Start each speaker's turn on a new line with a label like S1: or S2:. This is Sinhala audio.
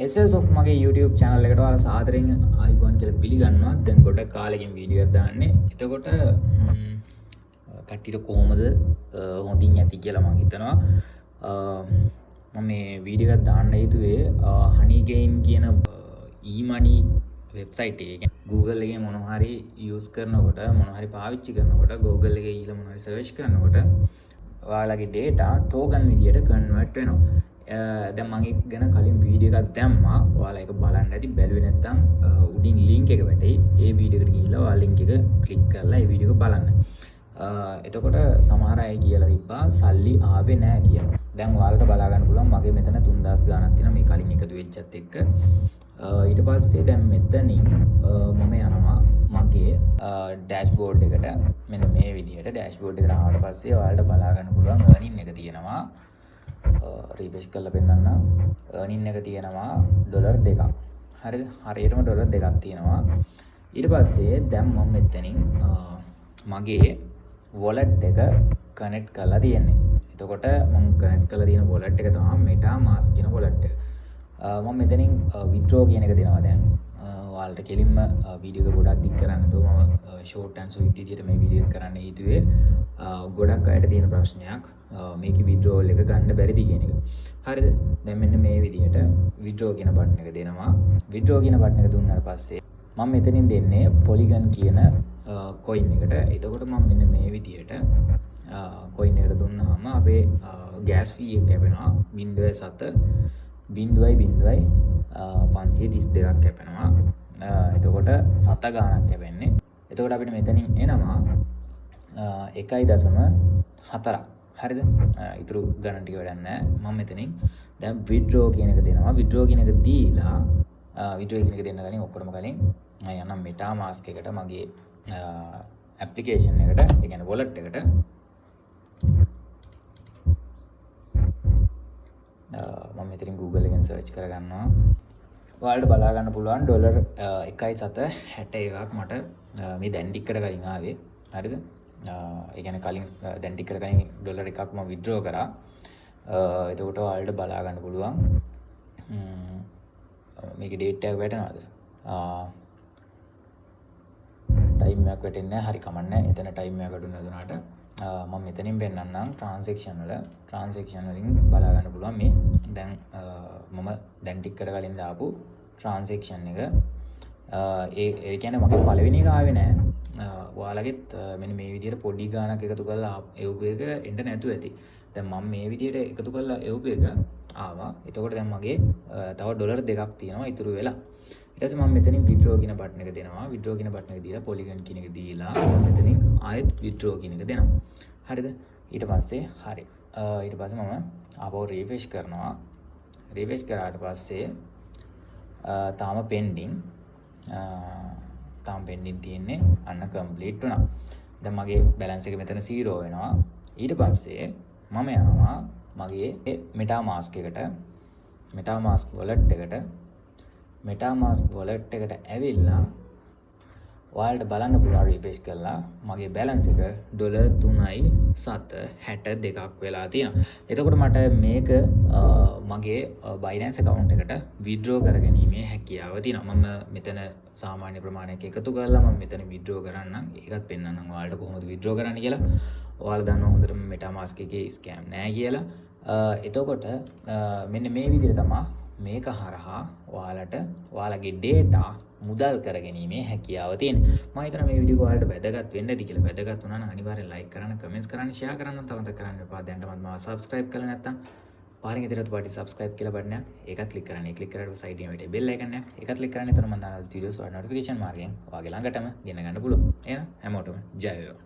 S1: SL Soft මගේ YouTube channel එකට ඔයාලා සාදරයෙන් ආයිබෝන් කියලා පිළිගන්නවා. දැන් කොට කාලෙකින් වීඩියෝ එකක් දාන්නේ. එතකොට කට්ටියට කොහොමද හොඳින් ඇති කියලා මම හිතනවා. මම මේ වීඩියෝ එකක් දාන්න හේතුවේ Honeygain කියන e-money වෙබ්සයිට් එකේ Google එකේ මොනවා හරි use කරනකොට මොනවා හරි පාවිච්චි කරනකොට Google එකේ ගිහලා මොනවා හරි search කරනකොට ඔයාලගේ data token විදියට convert වෙනවා. දැන් මම ඒක ගැන කලින් වීඩියෝ එකක් දැම්මා. ඔයාලා ඒක බලන්න ඇති. බැලුවේ නැත්නම් උඩින් link එක වැටෙයි. ඒ වීඩියෝ එකට ගිහිල්ලා ඔයාලා link එක click කරලා ඒ වීඩියෝ එක බලන්න. එතකොට සමහර අය කියලා තිබ්බා සල්ලි ආවේ නැහැ කියලා. දැන් ඔයාලට බලා ගන්න පුළුවන් මගේ මෙතන 3000 ගාණක් තියෙනවා මේ කලින් එකතු වෙච්චත් එක්ක. ඊට පස්සේ දැන් මෙතනින් මම යනවා මගේ dashboard එකට. මෙන්න මේ විදිහට dashboard එකට ආවට පස්සේ ඔයාලට බලා ගන්න පුළුවන් earning එක තියෙනවා. රිෆ්‍රෙෂ් කරලා පෙන්නන්න. earning එක තියෙනවා $2. හරිද? හරියටම $2ක් තියෙනවා. ඊට පස්සේ දැන් මම මෙතනින් මගේ wallet එක connect කරලා තියෙන්නේ. එතකොට මම connect කරලා තියෙන wallet එක තමයි MetaMask කියන wallet එක. මම මෙතනින් withdraw කියන එක දෙනවා දැන්. ඔයාලට කෙලින්ම වීඩියෝ එක ගොඩක් දික් කරන්න නැතුව මම short and sweet විදිහට මේ වීඩියෝ එක කරන්න හේතුවේ ගොඩක් අයට තියෙන ප්‍රශ්නයක් මේකේ withdrawal එක ගන්න බැරිද කියන එක. හරිද? දැන් මෙන්න මේ විදිහට withdraw කියන බටන් එක දෙනවා. withdraw කියන බටන් එක දුන්නාට පස්සේ මම මෙතනින් දෙන්නේ Polygon කියන coin එකට. එතකොට මම මෙන්න මේ විදිහට coin එකට දුන්නාම අපේ gas fee එක කැපෙනවා 0.7 කැපෙනවා. එතකොට 7 ගාණක් කැපෙන්නේ. එතකොට අපිට මෙතනින් එනවා 1.4. හරිද? ඊටු ගණන් ටික වැඩක් නැහැ. මම මෙතනින් දැන් withdraw කියන එක දෙනවා. withdraw කියන එක දීලා withdraw කියන එක දෙන්න කලින් ඔක්කොම කලින් මම යනම් MetaMask එකට මගේ application එකට, ඒ කියන්නේ wallet එකට මම මෙතනින් Google එකෙන් search කරගන්නවා. ඔයාලට බලා ගන්න පුළුවන් $1.761ක් මට මේ දැන් ටිකට කලින් ආවේ. හරිද? ඒ කියන්නේ කලින් දැන් ටිකට කලින් $1ක් මම withdraw කරා. එතකොට ඔයාලට බලා ගන්න පුළුවන් මේකේ date එක වැටෙනවද? time එකක් වැටෙන්නේ නැහැ. හරි කමක් නැහැ. එතන time එකක් අඩු නැදුනාට මම මෙතනින් පෙන්නන්නම් transaction වලින් බලා ගන්න පුළුවන් මේ දැන් මම දැන් ටිකට කලින් දාපු transaction එක ඒ කියන්නේ මගේ පළවෙනි එක ආවේ නැහැ. ඔයාලගෙත් මෙන්න මේ විදිහට පොඩි ගාණක් එකතු කරලා එවපු එක එන්න නැතුව ඇති. දැන් මම මේ විදිහට එකතු කරලා එවපු එක ආවා. එතකොට දැන් මගේ තව $2ක් තියෙනවා ඉතුරු වෙලා. ඊට පස්සේ මම මෙතනින් withdraw කියන බටන් එක දෙනවා. withdraw කියන බටන් එක දීලා Polygon කියන එක දීලා මම මෙතනින් ආයෙත් withdraw කියන එක දෙනවා. හරිද? ඊට පස්සේ හරි. ඊට පස්සේ මම ආපහු refresh කරනවා. refresh කරාට පස්සේ තාම pending තියෙන්නේ අන්න complete වුණා. දැන් මගේ balance එක මෙතන 0 වෙනවා. ඊට පස්සේ මම යනවා මගේ MetaMask එකට MetaMask wallet එකට ඇවිල්ලා ඔයාලට බලන්න පුළුවන් refresh කරලා මගේ balance එක $3.762ක් වෙලා තියෙනවා. එතකොට මට මේක මගේ Binance account එකට withdraw කරගැනීමේ හැකියාව තියෙනවා. මම මෙතන සාමාන්‍ය ප්‍රමාණයක් එකතු කරලා මම මෙතන withdraw කරන්නම්. ඒකත් පෙන්නන්නම් ඔයාලට කොහොමද withdraw කරන්න කියලා. ඔයාලා දන්නවා හොඳටම MetaMask එකේ scam නෑ කියලා. එතකොට මෙන්න මේ විදිහට තමයි මේක හරහා ඔයාලට ඔයාලගේ data මුදල් කරගැනීමේ හැකියාව තියෙන. මම හිතනවා මේ වීඩියෝ ඔයාලට වැදගත් වෙන්න ඇති කියලා. වැදගත් වුණා නම් අනිවාර්යෙන් like කරන්න, comments කරන්න, share කරන්න තවද කරන්න එපා. දැන්ටමත් මාව subscribe කරලා නැත්නම් පාරින් ඉදිරියට පාටි subscribe කියලා බටනයක් ඒකත් click කරන්න. ඒ click කරාට side එකේ වැටේ bell icon එකක්. ඒකත් click කරන්න. එතන මම දාන videos වල notification මාර්ගයෙන් ඔයාගේ ළඟටම ගෙන ගන්න පුළුවන්. එහෙනම් හැමෝටම ජය වේවා.